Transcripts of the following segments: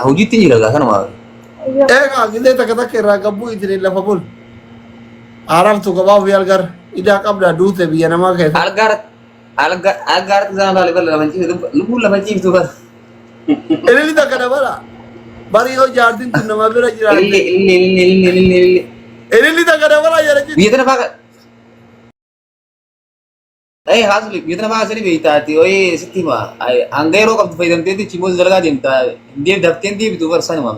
Hojiitti jira kanuma. Egaa gidee takka irraa gabbuu ittiin lafa bul. Araartu gabaaf yaalgar idaa qabda duute biyya namaa keessa. Algaarratti isaan laalee bal'aa lafan ciiftu lubbuun lafan ciiftu bara. Ililli takka dabala. Bari yoo jaartiin tun nama bira jiraate. Illee. Ililli takka dabala jedha jiru. Biyya tana faaqa. Haasuli biyya tana faaqa sanii beektaati ooyee sitti hima. Hanga yeroo qabdu fayyadamteetti chimoos dalagaa deemta. Dafteen deebitu bara sanuma.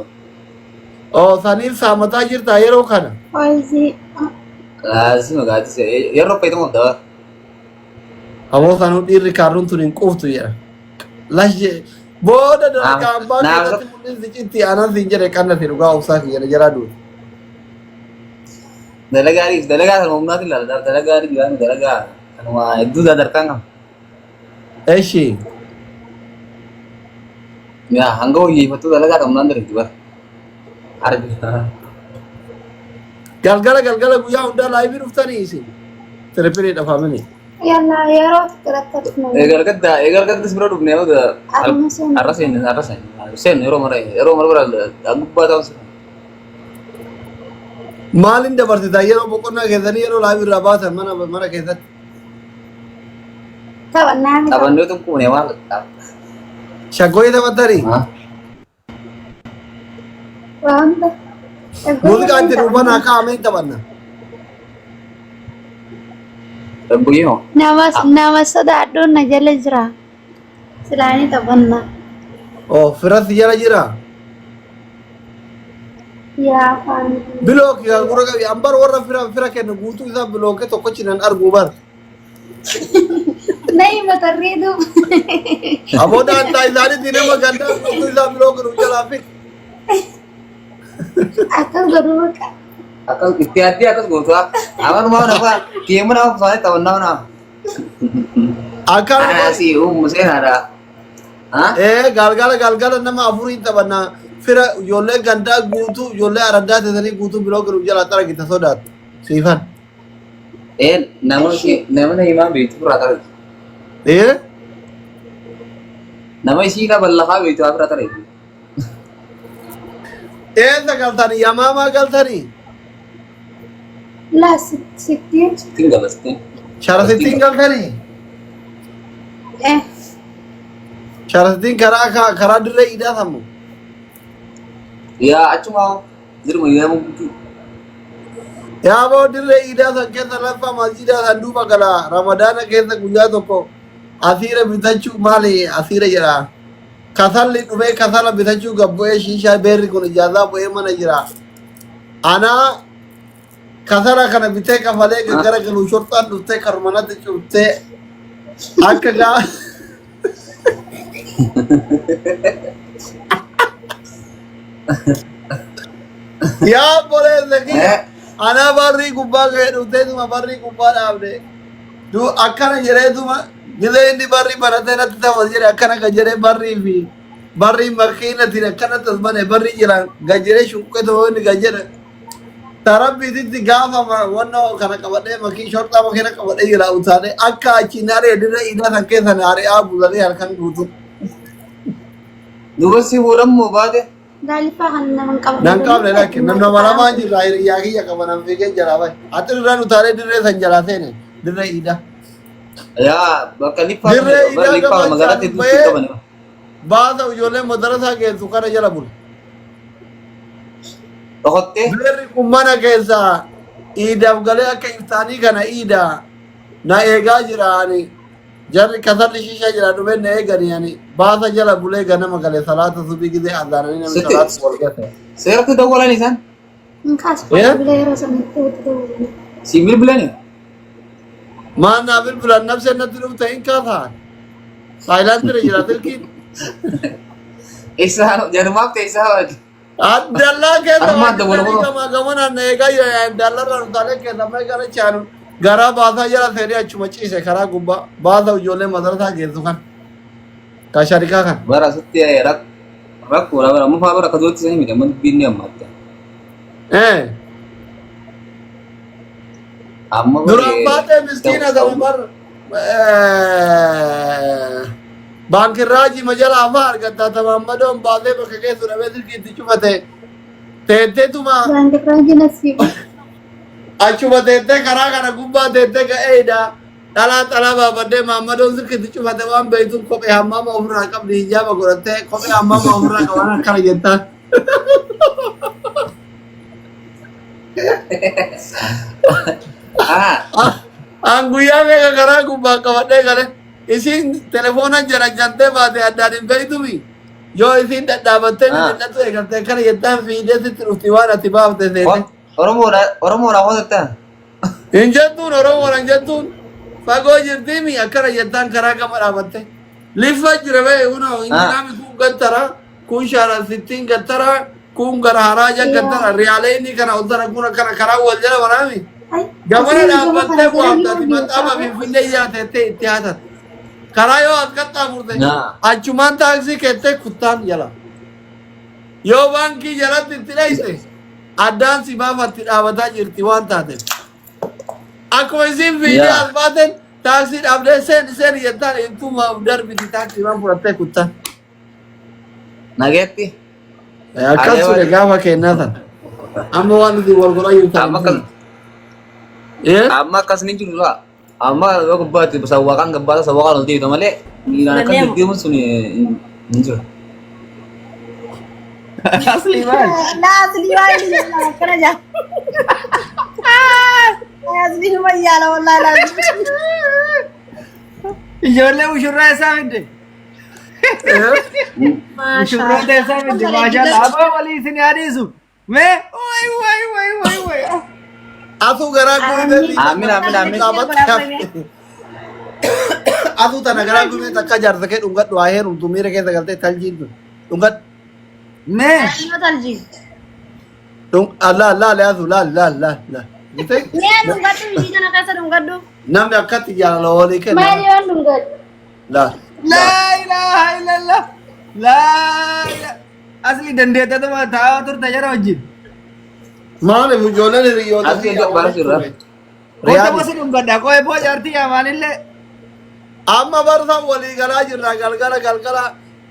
Oo saniif saamataa jirta yeroo kana. Asuma gaatis yeroo fayyadamu daba. Aboo sanuu dhiirri kaarruun tun hin quuftu jedha. Lashe booda dalagaan baakii irratti mul'isi citti aanan siin jedhe qannati dhugaa obsaa fi jedha jaraa duuti. Dalagaa kan humnaati ilaala dalagaa kanuma hedduu sadarkaan qaba. Eshi. Yaa hanga hojjeeffattuu dalagaa kan humnaan darbitu bara. Argina. Galgala guyyaa hundaa laayibii dhuftanii isin. Telefirii dhafaamanii. Yalla yeroo fikirattu Eegalgattis bira dhufnee har'a seen yeroo mara gubbaa ta'us. Maaliin dabarsita yeroo boqonnaa keessanii yeroo laayibii irraa baatan mana keessatti. Taphannee tokkumne waan qaqqabu. Shaggooyi taphattanii. Muuziqaan itti dhufanaa kaa'amee taphanna. Buyyo. nama sodaadhuun na jala jira. Silaanii taphanna. Oh firatti jala jira. Yaa afaan. Bilooki kan gurra qabi ambar warra fira kennu guutuu isaa bilookee tokkochi nan argu bar. Nai matarriidu. Abooda antaa isaaniitti nama gandaa guutuu isaa bilooki nu jalaa fi. Akkas godhu baqa. Akkas itti addee akkas gootu amanuma nafa deemu nama faana taphannaa nama. Akkaan. Anasi museenaadha. Galgala nama afurii taphannaa. Fira ijoollee gandaa guutuu ijoollee araddaa teessanii guutuu bilooki nu jalaa xaragita sodaatu. Siifan. Nama himaa beektu biraa taphatu. Nama isii qaba lafaa beektu biraa taphatu. Eessa galtanii yamaamaa galtanii? La sittiin. Sittiin galasittiin. Shara sittiin galtanii? Shara sittiin karaa dirree idaa sammu. Yaa achuma jirma yaamu guutuu. Yaa boo dirree idaa san keessa lafa masjiidaa san duuba gala ramadaana keessa guyyaa tokko asiira bitachuu maali asiira jedha. Kasalli dhufee kasala bitachuu gabbu'ee shiishaa beerri kun ijaazaa bu'ee mana jira. Anaa kasala kana bitee kafalee gara galuu shortaan dhuftee karmanatti cuuftee akka gaa yaa boleessa kiyya anaa barrii gubbaa ga'ee dhufteetuma barrii gubbaa dhaabde duu akkana jedheetuma gizee inni barrii baratee natti taphatu jedhe akkana gajjaree barrii fi barrii makiinatiin akkana tasmane barrii jiran gajjaree shuqqee tokko inni gajjare tarabbiititti gaafa wannoo kana qabadhee makii shorxaa makiina qabadhee jira utaanee akka achi naaree dirree idaa san keessa naaree aabulanii halkan guutu. Dubarsi fuudhamuu baate. Gaalifaa kan nama qabu. Nan qabne lakkin nama lamaan jirra yaa kiyya qaba nan fiigee jala bahe ati irraan utaalee dirree san jalaa seene dirree idaa. Yaa bakka liffaa magaalatti hedduu qaban. Baasa ijoollee madarasaa geessu kana jala bula. Dhokottee. Beerri kun mana keessa iidaaf galee akka iftaanii kana iidaa na eegaa jiraani. Jarri kasalli shisha jira dhufee na eeganii ani baasa jala bulee ganama galee salaata subii gizee azaananii namni salaata wal gate. Seeratti dawwalan isaan. Nkaas bilbilee yeroo sanitti dawwalan. Si bilbilani. Maannaa bilbilan nabsee natti dhufte hin kaasaan. Saayilaantire jira tilkiin. Isaan jarumaaf ta'e isaa waati. Dallaa keessa Armaan dabaluu. gamanaan na eegaa jira dallarra utaalee keessa mee gara chaanu. Garaa baasaa jala seenee achuma ciise karaa gubbaa baasa ijoollee madarasaa geessu kan sharikaa kan. Bara asitti rakkoodha bara amma fa'aa bara akka dootti sanii miti amma dubbiin ammaatti. Amma Duraan baatee miskiina gama bar بانك الراجي مجال أمار قد تتمامدون بعضي بكيسو نبذل كي تشوفته تيتما Bangkit lagi nasib. أشوفه تيتة كرا كرا كوبا تيتة كأيدا تلا بابده مامدون سكي تشوفته وان بيتون كوبي همام عمره كم ديجا بقولته كوبي همام عمره كمان كلا جتا Angguya mega kara kuba kawade kare isin telefona jara jante baade adadin begitu mi yo isin dadabate ni datu ekarte kare yetan video se trustiwana tibavte de Oromoo raawwatatta. injatun orang jatun fago jirti mi akara yetan kara kamarabate lifa jirave uno injami ku gantara kun shara sittin gantara kun gara haraja gantara reale ni kana udara kuna kana kara waljala warami Gamana dhaabbattee bu'aaftaati maxxaama finfinnee yaatette itti haatan. Karaa yoo as qaxxaamurte achumaan taaksii keettee kuttaan jala. Yoo baankii jalatti itti dheeyse addaan si baafatti dhaabataa jirti waan taateef. Akkuma isin fiidee as baaten taaksii dhaabdee seen jettaan ittuma darbiti taaksii waan fudhattee kuttaan. Nageetti. Akkas ture gaafa kennaa sana. Amma waan nuti wal godhayyuu ta'an. Amma akkas ni jiru lah. Amma yo gebbat pesawwakan gebbat pesawwakan nanti itu male. Ina kan dia mun suni injur. Asli man. Nah, asli lagi kena aja. Asli mah ya lah wallahi lah. Ijoollee mushurraa isaa miti. Mushurraa isaa miti maashaallah. Abaa walii isin yaadisu. Mee way. Atu garaa gurbee. Amin. Atu tana garaa gurbee takka jaarsa kee dhungadhu haa heerumtu miira keessa galtee taljiintu. Dhungadhu. Mee. Ayo talji. Laale atu laal. Nih dunggat tuh di sana kasar dunggat tuh. Namni akkatti jaalala walii kenna. Mari on dunggat. Laal. La ilaha illallah. La asli dandeetta tu mah tahu turta jara wajib. Maaliif ijoolleen hiriyoota Asli ijo baras jirra. Kota masih dunggadda kau ebo jarti ya manille. Amma barsa walii galaa jirra galgala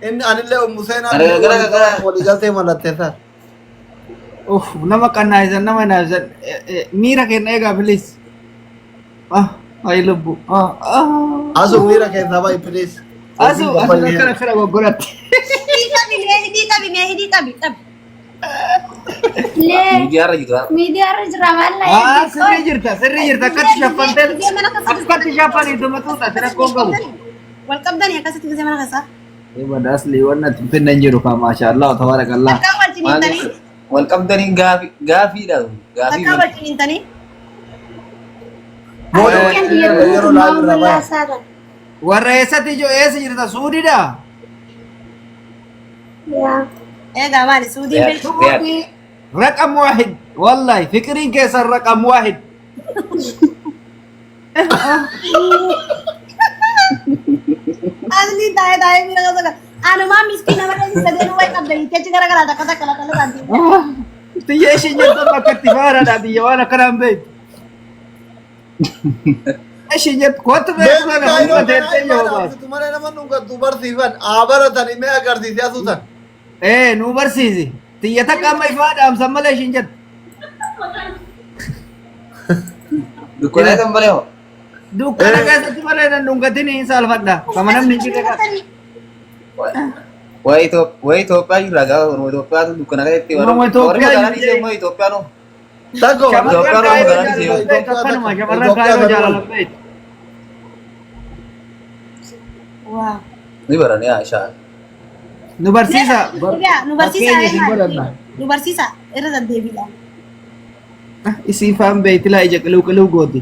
inni anillee ummuseenaa Galgala. walii galtee mallatteessa. Nama kana isan nama nasan mira kena ega please. Ayo lebu. Asu miira keessaa ba'i please. Asu kena gogorat. Hidi tabi. Le. Media juga. Media harus ramal lah. Seri jirta kat syafan tel. Kat syafan itu mah tuh tak kau kau. Welcome dan ya kasih tiga zaman kasar. Ini pada asli warna tumpin dan juru kah masya Allah tabarakallah. Kakak macam ini tadi. Welcome dari Gavi dah. Gavi. Kakak macam ini tadi. Bodoh, Yang dia yeroo mau laayii rabaa. belasaran. Warra eessatti ijoo eessa jirta suudiidha? Ya. Gak mali sudi Ya. bel. Raqam waahid wallahi fikriin keessan raqam waahid. Asli tayo mira ka. Ano ma miskin naman kasi sa denu way kabay. Kaya chigara kala kala tanti. Tiyya ishin jirta bakka itti faaraadha biyya waan akkanaan beektu. Ishin jirta kootu beeku kana humna teettee yoo baatu. Tumare nama dhungattu barsiifan aabaratanii mee agarsiisee asuusan. Nu barsiisi. Tiyya takka amma ifaa dhaamsan malee ishin jirta. Dukkana kan boleh. Dukkana keessatti malee nan dhungatiin hin saalfadha. Kama namni hin jirre qaba. Wah Ethiopia juga gak. Orang Ethiopia tuh dukkana kan itu. Orang Ethiopia Orang juga. semua Ethiopia no. Takko. Shamarran kaayoo jaalala beektu. Wow. Ini barang ya Aisyah. Nu barsiisa. Nu barsiisa. Fakkeenya isin godhanna. Nu barsiisa. Irra deddeebiidhaan. Isiin faan beektilaa ija qiluu gooti.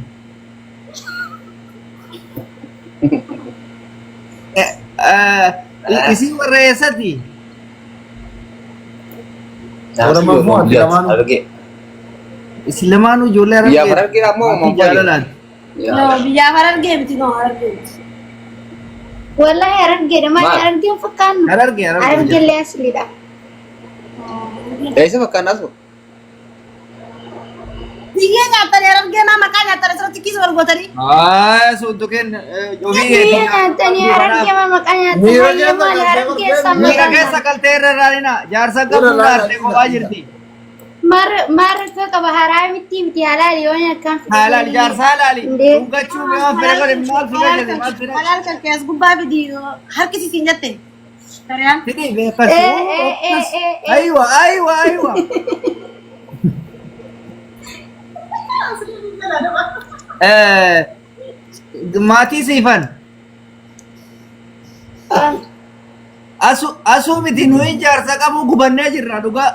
Isiin warra eessatti? Orang mampu hati lamaan. Lagi. Isin lamaanuu ijoollee Harargee. Iya, Harargee ammoo Maatii mampu. jaalalaan. No, biyyaa Harargee miti no Harargee. Wallahi Harargee dha. Maal Harargee fakkaannu? Harargee. Harargee illee asliidha. Kaisa makan nasu. Biyya nyaatanii argina maqaa nyaatanii asirratti kiisa wal gootanii. Suntukin Biyya nyaatanii argina maqaa nyaatanii maal argeessa Miira maqaa keessa galtee irra raalina. Jaarsa gabbuu gaarte kophaa jirti. Maarra qaba haraa miti halaali yoo nyaakkaan Halaal jaarsa halaali. Dhugachuu mi'aa fira godhe maal fira jedhe maal fira. halaal kan keessa gubbaa fidi harkisiisiin jette. Sariyaan. Fidii beekasu. Aywa aywa aywa. Maatii siifan. Asuu miti nuyi jaarsa qabu gubannee jirra dhugaa.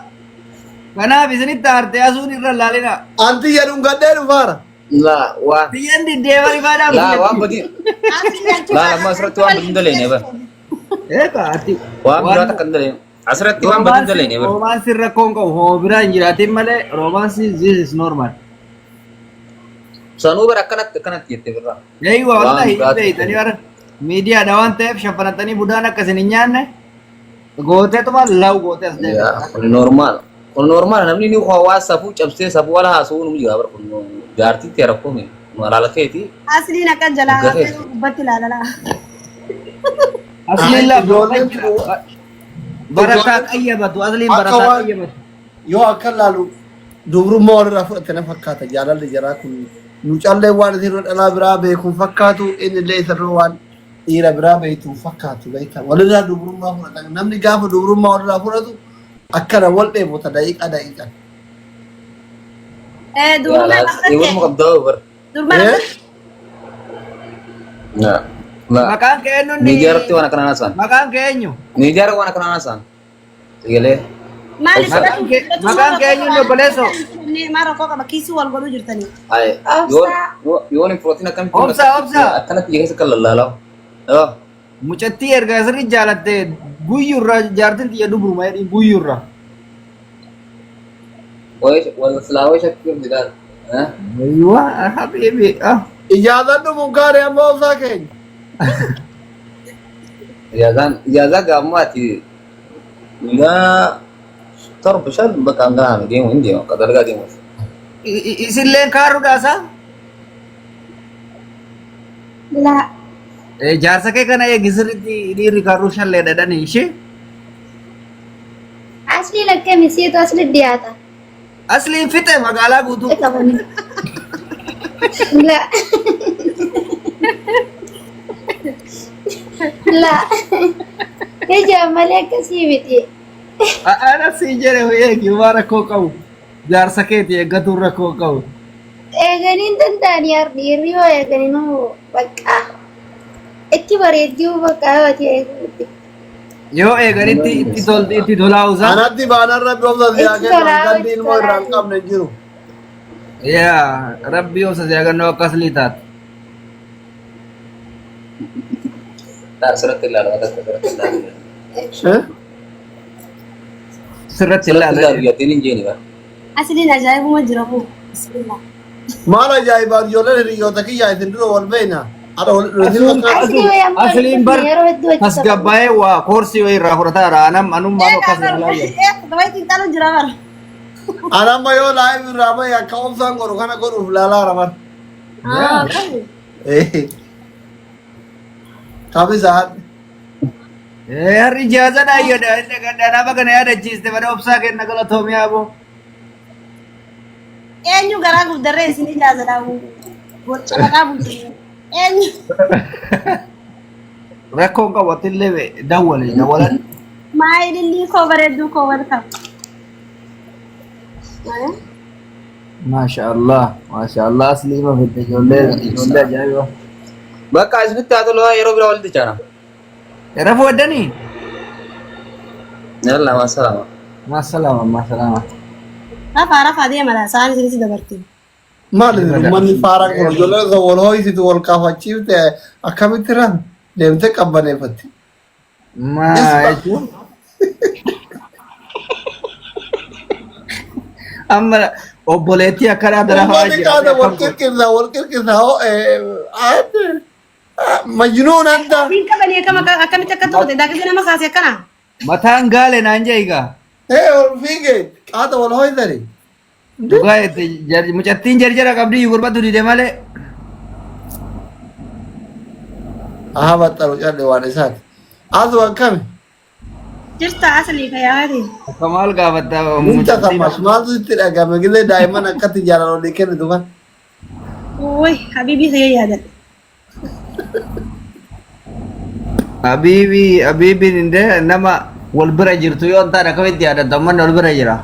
Kanaaf isinitti aartee asuun irra laalina. Anti jedhuun gadhee dhufaara. La waa. Biyyan diddeema rifaadhaan. La waan badii. La amma asirratti waan badii dalee bar. Eegaa ati. Waan biraa takka dalee. Asirratti waan badii dalee bar. Roomaansi rakkoon qabu hoo biraa hin jiraatin malee roomaansi this is normal. Sanuu bar akkanatti jettee birraa. Eeyyuu wallahi beeytanii bara miidiyaadha waan ta'eef shaffanatanii budaan akkasin hin nyaanne gooteetuma law gootee as deebi'a. Kun normaal. Kun normaal namni ni hawaasa safuu cabsee safuu wala haasuu nu jira bar kun jaartitti rakkoo mi malaala keeti. Asliin akka jalaa gubbatti ilaalala. Asliin laa barataa qayyabatu asliin barataa qayyabatu. Yoo akka laalu dubrummaa walirraa fudhatee na fakkaata jaalalli jaraa kun nu callee waan isin dhalaa biraa beekuun fakkaatu inni illee isarra waan dhiira biraa beektuun fakkaatu beekta walirraa dubrummaa fudhatan namni gaafa dubrummaa walirraa fudhatu akkana wal dheebota daqiiqaa. Duruma Ibu qabdaa bar. Duruma Ya. Maqaan kee eenyu Ni jarti waan kana nasan. Maqaan kee eenyu? Ni jar waan kana nasan. Sigale. maali Maqaan kee eenyu obboleessoo? Maara koo qaba kiisii wal godhuu jirtanii. Ay. Yo ni protein akam. Obsa. Akkanatti jecha kallalala. Oh. Mucattii erga asirri jaalattee guyyurra jaartin xiyya dubruma jedhi guyyurra. Wal selawai syakir tidak. Aywa habibi. Ijaazadhu munkaare ammoo obsaa keenya. Ijazah gamati. Enggak terbesar bekangga dia mungkin dia kata dia mas. Isilleen kaaruudhaasa? La Jaarsa kee kana eegisirritti dhiirri kaaruu shallee dhadhanii ishee? asli lakkee misiitu asli dhiyaata. Asliin fixe magaalaa guutuu. La la ija malee akkasii miti. Ana sii jedhe eegi waan rakkoo qabu. Jaarsa keeti eeggatuun rakkoo qabu. Eeganiin danda'anii dhiirri yoo eeganiin bakka itti bareedduu bakka hawwati eeguutti. Yoo eeganitti itti tolaa'uusaa. Anatti baanarra obsa siyaa kennu galli ilmoo irraa hin qabne jiru. Yaa rabbi obsa siyaa kennuu akkas liitaati. Sirratti ilaalu Sirratti ilaalu. Yatiin hin jeeni bara. Asliin ajaa'ibuma jira kun. Bismillah. Maal ajaa'ibaa ijoolleen hiriyoota kiyyaa isin dura wal beekna. Asliin bar tasgabbaa'ee waa koorsii wayii irraa fudhataa jira. Anummaan akkas ilaalaa. Gabayitiin xaluun jira bara. Anamma yoo laayif irraa bahe akka obsaan godhu kana godhuuf laalaa raman. Kabisaan. Harri ijaaza dhaayyoodha. Inni gaddaanaa bakka na yaadachiiste bara obsaa kenna galatoomii aboo. Eenyu garaa guddarree isin ijaaza dhaabuu. Gocha maqaa bulchinu. Eenyu. Rakkoon qabatillee dawwalan. Maayilillee koo bareedduu koo walqab. Masha Allah asliima fidde ijoollee ajaa'iba. Bakka isinitti haa tolu yeroo biraa walitti caana. Rafu waddanii? Yalla masalama. Masalama. Rafaa deemala isaan isinitti dabartiin. Maal manni faaraa kun ijoolleen osoo wal ho'isitu wal kaafachiifte akkamitti ran deemtee qabbaneeffatti. Maa jechuun? Amma obboleettii akkanaa darafaa jira. Wal kirkirsaa majnuun anta. Siin qabanii akkamitti akka ta'ute daakisa nama kaase akkana. Mataan gaale naan jee egaa. Ol fiige qaata wal ho'isani. Dhugaa itti mucattiin jarjara qabdii gurbatu dide malee. Aha baxxaru cadhe waan isaati. Asu akkami? Jirta asli ka yaati. Akka maal gaafatta Mucaa kammas maaltu sitti dhagahame gilee daa'imman akkatti jaalala olii kennitu kan. Woi, habibi saya yaada. Habiibiin inde nama wal bira jirtu yoo ta'an akkamitti yaadatta manni wal bira jira.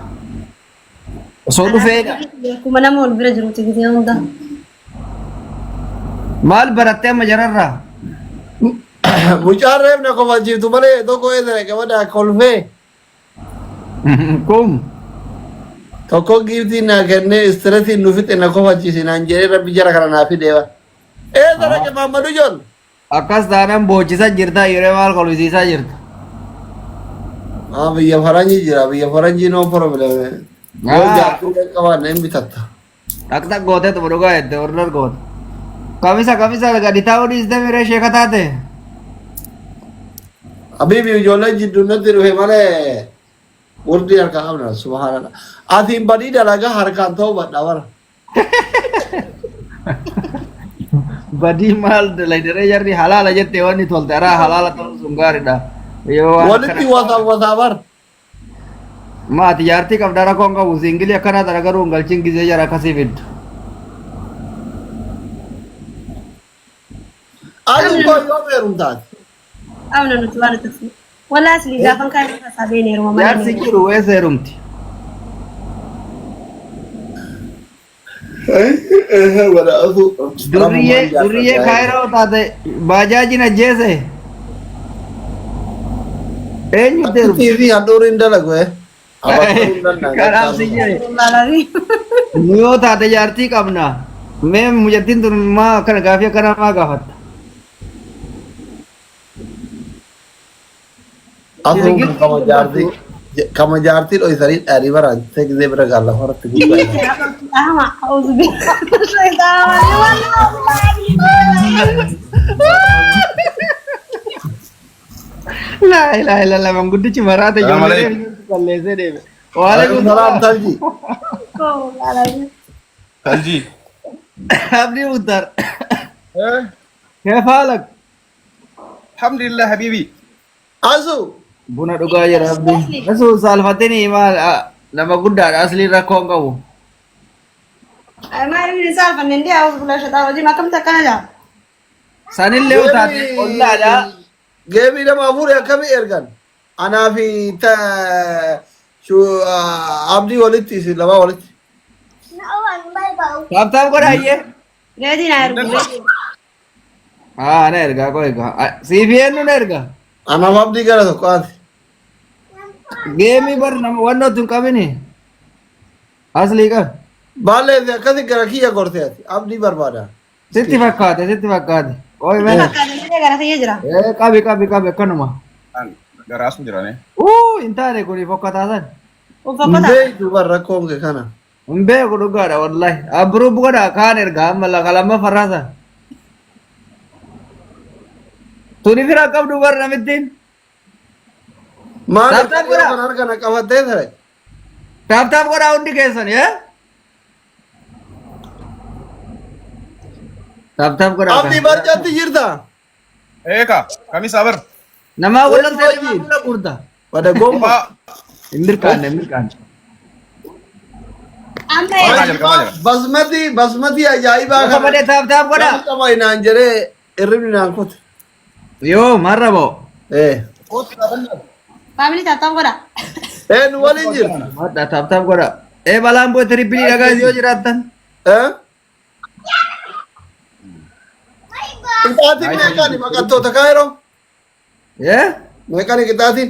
Osoo dhufeedha. Kuma nama wal bira jirutti gidee hunda. Maal barattee amma jararraa? Mucaan reefna kofalchiiftu malee tokko eedere qabadhaa kolfee. Kum. Tokko giiftii naa kennee istireetiin nu fixe na kofalchiisi naan jedhee rabbi jara kana naa fideewa. Eedere ke Maamadu Joon. Akkas taanaan boochisaa jirta yeroo maal kolfisiisaa jirta. Biyya faranjii jira biyya faranjii no problem. Yoo jaartuu qabaanne hin bitatta. Dhaqxaq gootee tumu dhugaa jette order goota. Kamisa gadi taa'uu dhiiste miree sheeka taate. Habibi ijoollee jidduu natti dhufe malee wurdi harkaa qabna subhaanallah. Atiin badii dalagaa harkaan ta'uu badha bara. Badii maal dalaydere jarri halaala jette wanni tolte araa halaala ta'uu sun gaariidha. Walitti wasaa bara. Maati jaartii qabda rakkoon qabu singilii akkanaa tana garuu hin galchin gisee jara akkasii fiddu. Aduun koo yoo beerumtaati. Amna nuti waan tafi. Wala asli gaafan kan isa beenee ruma malee. Jaarsi jiru weessa heerumti. Duriyyee kaayiroo taate baajaajiin ajjeese. Eenyutti heerumti? TV handhuuriin dalagu Kanaaf si jire. Nu yoo taate jaartii qabna. Mee mucattiin tun maa akkana gaafii akkana maa gaafatta? Aduun kama jaartii dho'isanii dhaarii baraan ta'e gisee bira gaala horatti guddaa. Ama auzu billahi. La ilaha illallah manguddichi maraate ijoollee balleessee deeme. Waalaikum salaam Talji. Ko laalaa. Talji. Abdi Muhtar. Kayfa halak? Alhamdulillah habibi. Asu. Buna dhugaa jira abdi. Asu saalfatini maal nama guddaadha asli rakkoon qabu. Maal ni saalfa nende auzu billahi shaitaan rajim akkam takkana jaa. Sanillee utaate ollaadha. Geemii nama afurii akkamii ergan? Anaa fi abdii walitti isin lama walitti. Taaptaap godha ayyee. Reedi na ergu. Na ergaa koo egaa. Siifi eenyu na ergaa? Anaaf abdii gara tokko ati. Geemii bar nama wannoo tun qabini. Aslii qab. Baallee fi akkasii gara kiyya gorte ati. Abdii barbaada. Sitti fakkaate. Oy mee. Fakkaatanii gara ta'ee jira. Qabi akkanuma. Garaasuu jirane. Hin taane kuni fokkataasan. Uffata. Beeytu bar rakkoon kee kana. Hin beeku dhugaadha wallahi. Abruub godha kaan ergaa amma laqalama farraasa. Tuni fira qabdu bar namittiin. Maal Taaptaap godha. kan harkana qabattee ture? Taaptaap godhaa hundi keessan Taaptaap godhaa. Abdii barjatti jirta? Eka, kami sabar. Namaa wallan ta'e buna gurta. Pada gomba. Pak. Hin mirkaanne. Amma Kamal. Basmati ajaa'ibaa Akka malee taaptaap godhaa. Nama qaba inaan jedhee irribni naan kutu. Yoo marra boo. family taataaf godha. Nu waliin jirta? Madda taaptaap godhaa. Balaan boo tirippilii dhagaa yoo jiraattan. Qixaatiin meeqaani baqattoota kaayiroo? Meeqaani qixaatiin?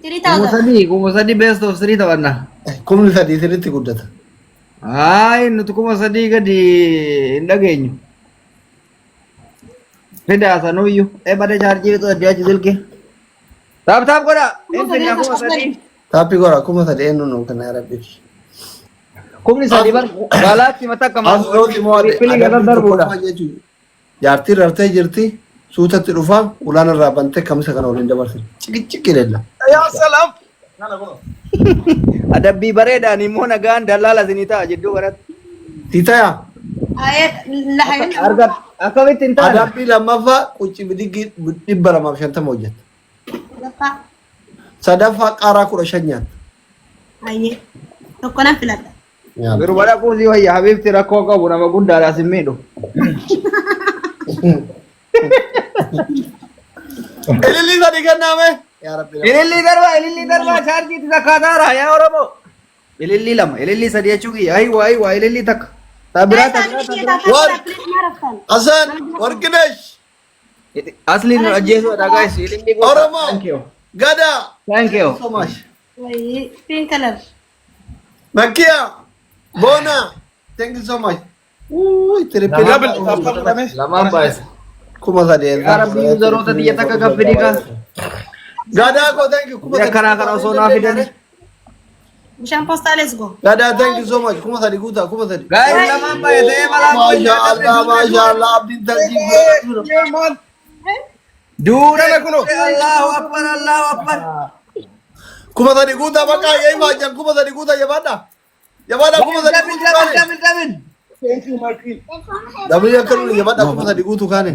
3000. Kuma sadii best of three taphanna. Kumni sadii sirriitti guddata. Nuti kuma sadii gadi hin dhageenyu. Fida sanuyyuu. Badee chaarjii adii achi silke. Taaptaap godhaa. Finna kuma sadii. Taappii gora kuma sadii eenyu nu kana rabbiif. Kumni sadii bar baalaatti mataa qabu. Asrooti moo Tirippilii gara darbuudha. Jaartii rartee jirti suutatti dhufaa ulaan irraa bantee kamisa kana waliin dabarsin. Cikichi leella. Ya salam. Adabbii bareedaan immoo nagaan dallala sinita jidduu kanatti. Titaya. Ayat lahayin. Argat akkamitti hin taane. Adabbii lammaffaa quncii bidigii 250 hojjeta. Lafa. Sadaffaa qaaraa 15 nyaata. Ayye. Tokko nan filadha. Garuu bara kuusii wayya habiibti rakkoo qabu nama guddaadhaas hin miidhu. Ililii sadi kenname. Yaa Rabbi. Ilillii darba chaarjiitti sakkaataara yaa Oromoo. Ilillii lama ilillii sadi jechuu kiyya aywa ilillii takka. Tabiraa Hasan Warqinesh. asliin ajjeesuudha guys ilillii gosa. Oromoo. Thank you. Gada. Thank you. So much. Ayye. Pink color. Makia. Bona. Thank you so much. Uy, Double. Lamaan baay'isa. Kuma sadi. Yaa Rabbi yuuzaroota biyya takka gaffidii kan. Gada ko thank you. Kuma Biyya kanaa kana osoo naa fidanii. Bishaan postaa let's go. Gada thank you so much. Kuma sadi guutaa kuma sadi. Guys lamaan baay'atee malaa Mashallah abdiin tarjiib. Duudana kuno. Allahu akbar. Kuma sadi guutaa bakka yaa'ii maajjan kuma sadi guutaa jabaadha. Jabaadha kuma sadi guutaa. Damin. Dabli akka nuni jabaadha kuma sadi guutuu kaane.